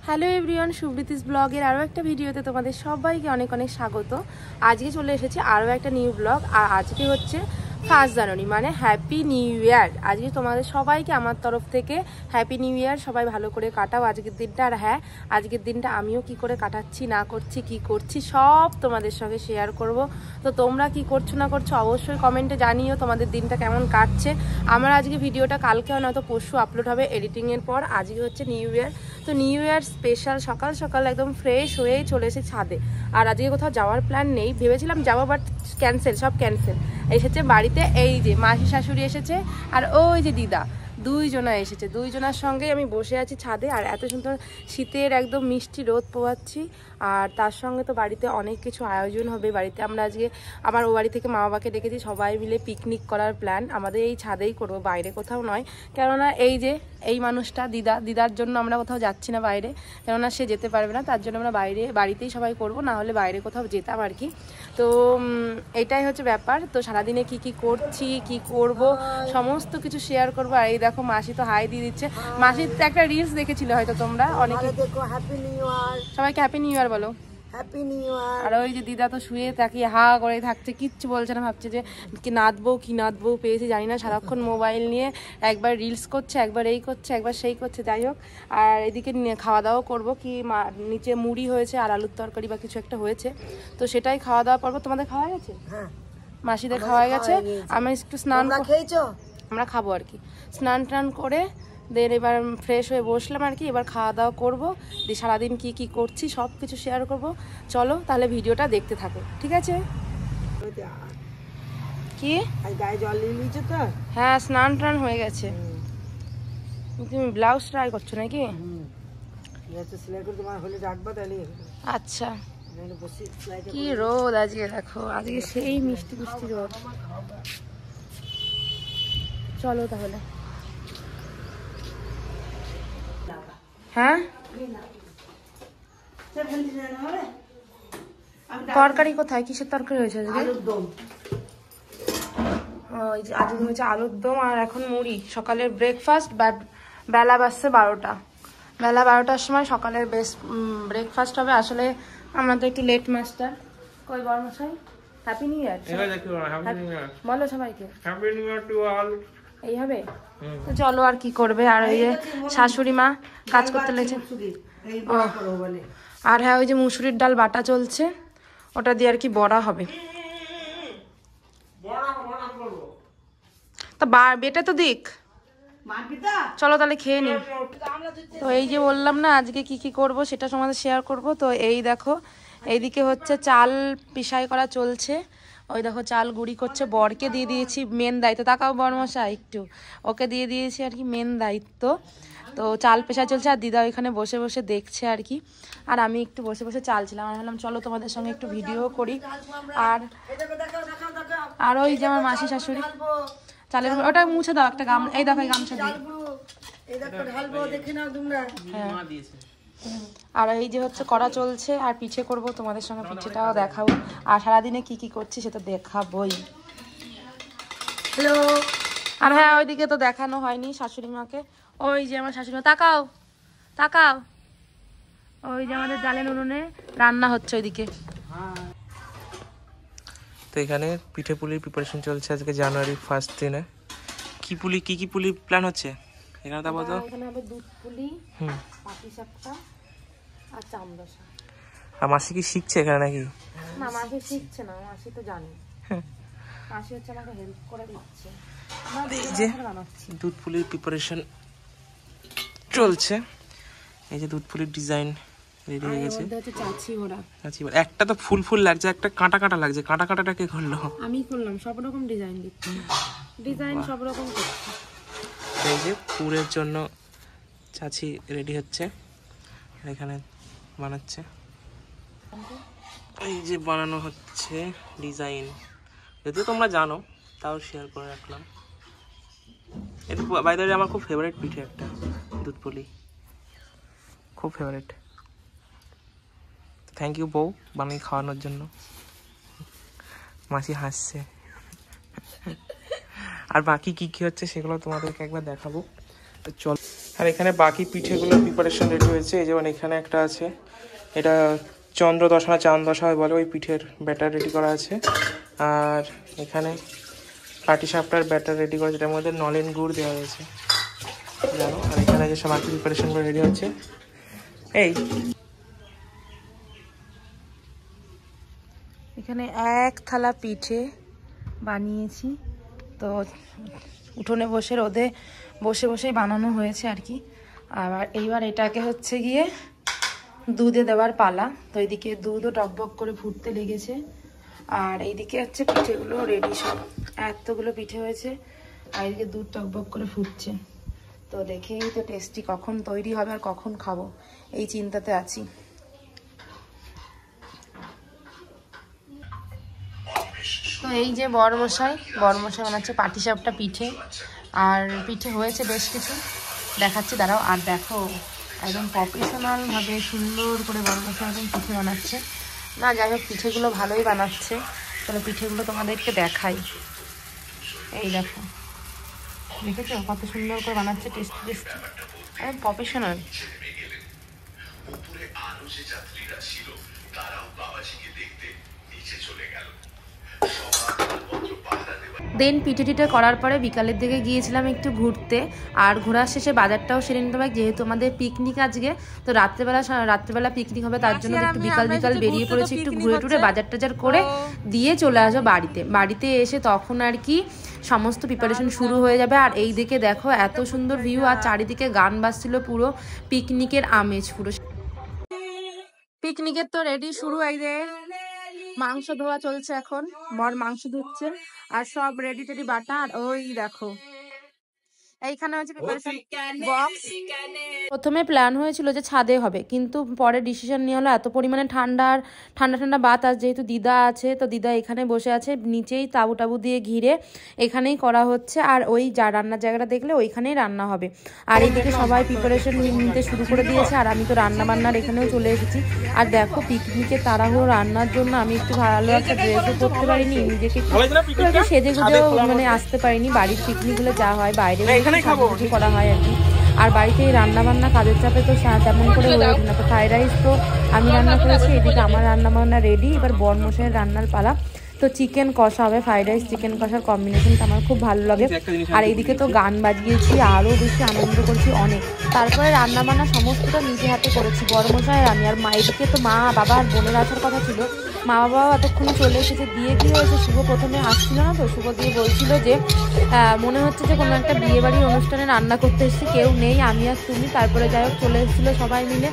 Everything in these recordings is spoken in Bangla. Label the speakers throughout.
Speaker 1: হ্যালো এভরিওয়ান, সুব্রীতিস ব্লগের আরও একটা ভিডিওতে তোমাদের সবাইকে অনেক অনেক স্বাগত। আজকে চলে এসেছি আরও একটা নিউ ব্লগ। আর আজকে হচ্ছে 1 জানুয়ারি, মানে হ্যাপি নিউ ইয়ার। আজকে তোমাদের সবাইকে আমার তরফ থেকে হ্যাপি নিউ ইয়ার। সবাই ভালো করে কাটাও আজকের দিনটা। আর হ্যাঁ, আজকের দিনটা আমিও কি করে কাটাচ্ছি না করছি, কি করছি সব তোমাদের সঙ্গে শেয়ার করব। তো তোমরা কি করছো না করছো অবশ্যই কমেন্টে জানিও তোমাদের দিনটা কেমন কাটছে। আমার আজকে ভিডিওটা কালকে নয়তো পরশু আপলোড হবে এডিটিংয়ের পর। আজকে হচ্ছে নিউ ইয়ার, তো নিউ ইয়ার স্পেশাল সকাল সকাল একদম ফ্রেশ হয়েই চলে এসে ছাদে। আর আজকে কোথাও যাওয়ার প্ল্যান নেই, ভেবেছিলাম যাবো বাট ক্যান্সেল, সব ক্যান্সেল। এসেছে বাড়িতে এই যে মাসি শাশুড়ি এসেছে আর ওই যে দিদা, দুইজনা এসেছে। দুইজনার সঙ্গেই আমি বসে আছি ছাদে। আর এত সুন্দর শীতের একদম মিষ্টি রোদ পোয়াচ্ছি। আর তার সঙ্গে তো বাড়িতে অনেক কিছু আয়োজন হবে। বাড়িতে আমরা আজকে আমার ও বাড়ি থেকে মা বাবাকে ডেকেছি, সবাই মিলে পিকনিক করার প্ল্যান আমাদের এই ছাদেই করবো, বাইরে কোথাও নয়। কেননা এই যে এই মানুষটা দিদার জন্য আমরা কোথাও যাচ্ছি না বাইরে, কেননা সে যেতে পারবে না, তার জন্য আমরা বাড়িতেই সবাই করব, না হলে বাইরে কোথাও যেতাম আর কি। তো এটাই হচ্ছে ব্যাপার। তো সারাদিনে কি কি করছি, কি করব, সমস্ত কিছু শেয়ার করবো। আর এই দেখো মাসি তো হাই দিয়ে দিচ্ছে। মাসির তো একটা রিলস দেখেছিলে হয়তো তোমরা অনেকে, সবাইকে হ্যাপি নিউ ইয়ার বলো।
Speaker 2: Happy new year.
Speaker 1: আর ওই যে দিদা তো শুয়ে তাকিয়ে হা করে থাকছে, কিচ্ছু বলছে না, ভাবছে যে কি নাচবো পেয়েছি জানি না, সারাক্ষণ মোবাইল নিয়ে একবার রিলস করছে, একবার এই করছে, একবার সেই করছে। যাই হোক, আর এদিকে খাওয়া দাওয়া করবো কি, নিচে মুড়ি হয়েছে আর আলুর তরকারি বা কিছু একটা হয়েছে, তো সেটাই খাওয়া দাওয়া করবো। তোমাদের খাওয়া গেছে?
Speaker 2: হ্যাঁ,
Speaker 1: মাসিদের খাওয়া গেছে। আমি একটু স্নান,
Speaker 2: খেয়েছো?
Speaker 1: আমরা খাবো আর কি, স্নান টান করে দেন এবার ফ্রেশ হয়ে বসলাম আর কি। এবার খাওয়া দাওয়া করবো, দিয়ে সারাদিন কি কি করছি সব কিছু শেয়ার করব। চলো তাহলে ভিডিওটা দেখতে থাকো, ঠিক আছে? কি
Speaker 2: গায়ে জল নিয়ে নিয়েছো তো?
Speaker 1: হ্যাঁ, স্নান টান হয়ে গেছে। তুমি ব্লাউজ ট্রাই করছো নাকি?
Speaker 2: সেলাই করে তোমার হলে রাখবা তাহলে।
Speaker 1: আচ্ছা, কি রোদ আজকে, দেখো আজকে সেই মিষ্টি মিষ্টি রোদ। চলো তাহলে। হ্যাঁ, তরকারি কোথায়, কিসের তরকারি হয়েছে আজকে? আজকে হয়েছে আলুর দম আর এখন মুড়ি। সকালের ব্রেকফাস্ট। বেলা বাজছে 12টা। বেলা 12টার সময় সকালের ব্রেকফাস্ট হবে। আসলে আমরা তো একটু লেট মাস্টার। কই বড় মশাই, হ্যাপি নিউ ইয়ার বলো সবাইকে।
Speaker 3: Happy new year to all.
Speaker 1: এই হবে তো চলো, আর কি করবে। আর ওই যে শাশুড়ি মা কাজ করতে লেগেছে। আর হ্যাঁ, ওই যে মুসুরির ডাল বাটা চলছে, ওটা দিয়ে আর কি বড়া হবে। তা বেটা তো দিক, চলো তাহলে খেয়ে নি। তো এই যে বললাম না আজকে কি কি করব সেটা তোমাদের শেয়ার করব। তো এই দেখো, এইদিকে হচ্ছে চাল পিসাই করা চলছে। ওই দেখো চাল গুঁড়ি করছে, বরকে দিয়ে দিয়েছি মেন দায়িত্ব। তাকাও বরমশা, একটু ওকে দিয়ে দিয়েছি আর কি মেন দায়িত্ব। তো চাল পেশা চলছে আর দিদা ওইখানে বসে বসে দেখছে আর কি। আর আমি একটু বসে বসে চালছিলাম। আমি ভাবলাম চলো তোমাদের সঙ্গে একটু ভিডিও করি। আর ওই যে আমার মাসি শাশুড়ি চালের ওটা মুছে দাও একটা গাম, এই দেখো এই গামছা দিয়ে। হ্যাঁ, আর এই যে হচ্ছে করা চলছে আর পিঠে করব, তোমাদের সঙ্গে পিঠেটাও দেখাবো। আর সারাদিনে কি কি করছি সেটা দেখাবোই। হ্যালো। আর হ্যাঁ, ওইদিকে তো দেখানো হয়নি শাশুড়ি মাকে। ওই যে আমার শাশুড়ি মা, তাকাও তাকাও, ওই যে আমাদের জালেন উনুনে রান্না হচ্ছে ওইদিকে।
Speaker 3: তো এখানে পিঠে পুলির প্রিপারেশন চলছে আজকে জানুয়ারি 1 দিনে। কি কি পুলি প্ল্যান হচ্ছে এখানে? তা বলতো
Speaker 1: এখানে হবে দুধ পুলি, পাটিসাপটা আর চামড়া।
Speaker 3: আর মাসি কি শিখছে এখানে নাকি?
Speaker 1: না, মাসি শিখছে না, মাসি তো জানে। মাসি হচ্ছে আমাকে হেল্প করে দিচ্ছে।
Speaker 3: এই যে দুধ পুলির প্রিপারেশন চলছে। এই যে দুধ পুলির ডিজাইন রেডি হয়ে গেছে। একটা তো ফুল লাগছে, একটা কাঁটা লাগছে। কাঁটাটা কে করলো?
Speaker 1: আমি করলাম। সব রকম ডিজাইন দিচ্ছি, ডিজাইন সব রকম করছি।
Speaker 3: এই যে পুরের জন্য চাচি রেডি হচ্ছে, এখানে বানাচ্ছে। এই যে বানানো হচ্ছে ডিজাইন, যদিও তোমরা জানো তাও শেয়ার করে রাখলাম। এটা বাই দ্য ওয়ে আমার খুব ফেভারিট পিঠে একটা, দুধ পুলি খুব ফেভারিট। থ্যাংক ইউ বউ বানিয়ে খাওয়ানোর জন্য। মাসি হাসছে। আর বাকি কি কি হচ্ছে সেগুলো তোমাদেরকে একবার দেখাবো। তো চল। আর এখানে বাকি পিঠেগুলোর প্রিপারেশন রেডি হয়েছে। এই যেমন এখানে একটা আছে, এটা চন্দ্রদশা না চাঁদ দশা বলে, ওই পিঠের ব্যাটার রেডি করা আছে। আর এখানে পাটিসাপটার ব্যাটার রেডি করা, যেটার মধ্যে নলেন গুড় দেওয়া হয়েছে জানো। আর এখানে যে সব বাকি প্রিপারেশনগুলো রেডি হচ্ছে। এই
Speaker 1: এখানে এক থালা পিঠে বানিয়েছি, তো উঠোনে বসে রোদে বসে বসেই বানানো হয়েছে আর কি। আর এইবার এটাকে হচ্ছে গিয়ে দুধে দেওয়ার পালা। তো এইদিকে দুধও টকবক করে ফুটতে লেগেছে, আর এইদিকে হচ্ছে পিঠেগুলো রেডি, সব এতগুলো পিঠে হয়েছে, আর এইদিকে দুধ টকবক করে ফুটছে। তো দেখেই তো টেস্টি, কখন তৈরি হবে আর কখন খাবো এই চিন্তাতে আছি। তো এই যে বড়মশাই বানাচ্ছে পাটিসাপটা পিঠে, আর পিঠে হয়েছে বেশ কিছু, দেখাচ্ছি দাঁড়াও। আর দেখো একদম প্রফেশনাল ভাবে সুন্দর করে বড়মশাই একদম পিঠে বানাচ্ছে। না যাই হোক, পিঠেগুলো ভালোই বানাচ্ছে। তাহলে পিঠেগুলো তোমাদেরকে দেখাই। এই দেখো, দেখেছো কত সুন্দর করে বানাচ্ছে, টেস্টি টেস্টি, একদম প্রফেশনাল। দেন পিঠে টিঠে করার পরে বিকালের দিকে গিয়েছিলাম একটু ঘুরতে, আর ঘোরার শেষে বাজারটাও সেরে নিতে হবে, যেহেতু আমাদের পিকনিক আজকে। তো রাত্রেবেলা পিকনিক হবে, তার জন্য একটু বিকাল বেরিয়ে পড়েছি, একটু ঘুরে টুরে বাজার টাজার করে দিয়ে চলে আসবো বাড়িতে এসে তখন আর কি সমস্ত প্রিপারেশন শুরু হয়ে যাবে। আর এই দিকে দেখো এত সুন্দর ভিউ, আর চারিদিকে গান বাজছিল, পুরো পিকনিকের আমেজ পুরো। পিকনিকের তো রেডি শুরু। এই যে মাংস ধোয়া চলছে, এখন বর মাংস ধুচ্ছে, আর সব রেডি টেডি বাটা। আর ওই দেখো এইখানে হচ্ছে প্রিপারেশন বক্স। প্রথমে প্ল্যান হয়েছিল যে ছাদে হবে, কিন্তু পরে ডিসিশন নিয়ে হলো এত পরিমাণে ঠান্ডা বাতাস, যেহেতু দিদা আছে, তো দিদা এখানে বসে আছে নিচেই তাবু দিয়ে ঘিরে, এখানেই করা হচ্ছে। আর ওই যা রান্নার জায়গাটা দেখলে ওইখানেই রান্না হবে। আর এইদিকে সবাই প্রিপারেশন নিতে শুরু করে দিয়েছে, আর আমি তো রান্না বান্নার এখানেও চলে এসেছি। আর দেখো পিকনিকে তাড়াহুড়ো রান্নার জন্য আমি একটু ভালো একটা ড্রেসও করতে পারিনি, নিজেকে একটু সেজে গুজেও মানে আসতে পারিনি। বাড়ির পিকনিক হলে যা হয় বাইরে করা হয় আর কি। আর বাড়িতে রান্না বান্না কাজের চাপে তো তেমন করে হয়ে ওঠে না। তো ফ্রাইড রাইস তো আমি রান্না করেছি, এদিকে আমার রান্না বান্না রেডি। এবার বরমশাইয়ের রান্নার পালা। তো চিকেন কষা হবে, ফ্রাইড রাইস চিকেন কষার কম্বিনেশনটা আমার খুব ভালো লাগে। আর এইদিকে তো গান বাজিয়েছি, আরও বেশি আনন্দ করছি অনেক। তারপরে রান্না বান্না সমস্তটা নিজে হাতে করেছি, বরমশাই আমি। আর এদিকে তো মা বাবা আর বোনের আসার কথা ছিল, মা বাবাও এতক্ষণে চলে এসেছে। দিয়ে কি হয়েছে, শুভ প্রথমে আসছিল না, তো শুভ দিয়ে বলছিল যে মনে হচ্ছে যে কোনো একটা বিয়ে বাড়ির অনুষ্ঠানে রান্না করতে এসেছি, কেউ নেই, আমি আর তুমি। তারপরে যাই হোক চলে এসেছিলো সবাই মিলে,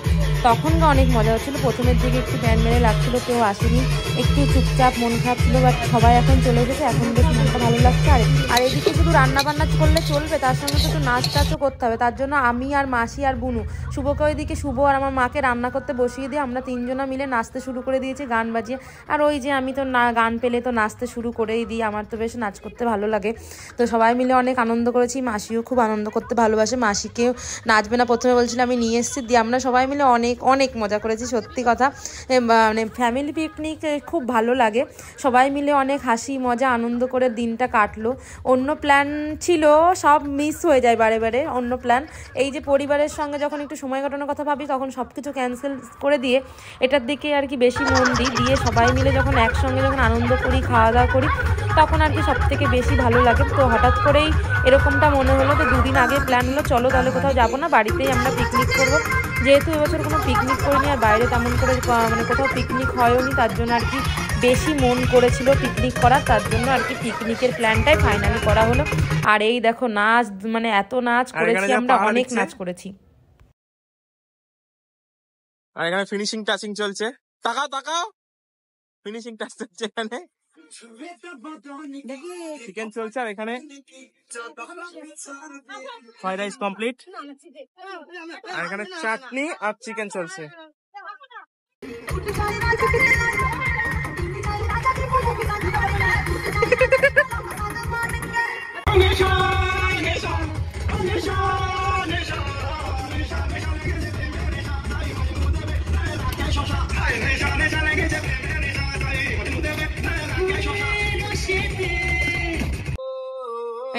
Speaker 1: তখনও অনেক মজা হচ্ছিলো। প্রথমের দিকে একটু ব্যান মেরে লাগছিলো, কেউ আসেনি, একটু চুপচাপ মন খারাপ ছিল, বাট সবাই এখন চলে এসেছে, এখন বেশ মনটা ভালো লাগছে। আর এদিকে শুধু রান্না বান্না করলে চলবে, তার সঙ্গে তো একটু নাচ টাচও করতে হবে। তার জন্য আমি আর মাসি আর বুনু, শুভকে ওইদিকে শুভ আর আমার মাকে রান্না করতে বসিয়ে দিয়ে আমরা তিনজনা মিলে নাচতে শুরু করে দিয়েছি গান বাজিয়ে। আর ওই যে আমি তো গান পেলে তো নাচতে শুরু করেই দিই, আমার তো বেশ নাচ করতে ভালো লাগে। তো সবাই মিলে অনেক আনন্দ করেছি, মাসিও খুব আনন্দ করতে ভালোবাসে, মাসিকেও নাচবে না প্রথমে বলছিল, আমি নিয়ে এসেছি, দিয়ে আমরা সবাই মিলে অনেক মজা করেছি। সত্যি কথা মানে ফ্যামিলি পিকনিক খুব ভালো লাগে, সবাই মিলে অনেক হাসি মজা আনন্দ করে দিনটা কাটলো। অন্য প্ল্যান ছিল, সব মিস হয়ে যায় বারে অন্য প্ল্যান। এই যে পরিবারের সঙ্গে যখন একটু সময় কাটানোর কথা ভাবি, তখন সব কিছু ক্যান্সেল করে দিয়ে এটার দিকে আর কি বেশি মন দিয়ে সবাই মিলে যখন একসঙ্গে যখন আনন্দ করি, খাওয়া দাওয়া করি, তখন আর কি সব থেকে বেশি ভালো লাগে। তো হঠাৎ করেই এরকমটা মনে হলো, তো দুদিন আগে প্ল্যান হলো চলো তাহলে কোথাও যাবো না, বাড়িতেই আমরা পিকনিক করবো। যেহেতু এবছর কোনো পিকনিক করিনি, আর বাইরে তেমন করে মানে কোথাও পিকনিক হয়ও নি, তার জন্য আর কি বেশি মন করেছিল পিকনিক করার, তার জন্য আর কি পিকনিকের প্ল্যানটাই ফাইনালি করা হলো। আর এই দেখো নাচ, মানে এত নাচ করেছি আমরা, অনেক নাচ করেছি।
Speaker 3: আর এখানে ফিনিশিং টাচিং চলছে, তাকাও ফিনিশিং টাচ চলছে, এখানে চিকেন চলছে, আর এখানে ফ্রাইড রাইস কমপ্লিট, আর এখানে চাটনি আর চিকেন চলছে।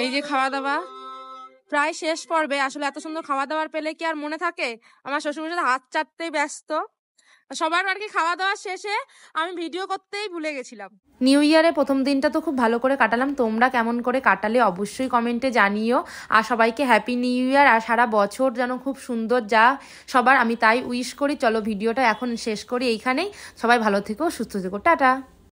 Speaker 1: এই যে খাওয়া দাওয়া প্রায় শেষ পর্বে। আসলে এত সুন্দর খাওয়া দাওয়ার পেলে কি আর মনে থাকে? আমার শ্বশুরমশাই হাত চাটতেই ব্যস্ত। সবার আর কি খাওয়া দাওয়া শেষে আমি ভিডিও করতেই ভুলে গেছিলাম। নিউ ইয়ারের প্রথম দিনটা তো খুব ভালো করে কাটালাম। তোমরা কেমন করে কাটালে অবশ্যই কমেন্টে জানিও। আর সবাইকে হ্যাপি নিউ ইয়ার, আর সারা বছর যেন খুব সুন্দর যা সবার, আমি তাই উইশ করি। চলো ভিডিওটা এখন শেষ করি এইখানেই। সবাই ভালো থেকো, সুস্থ থেকো, টাটা।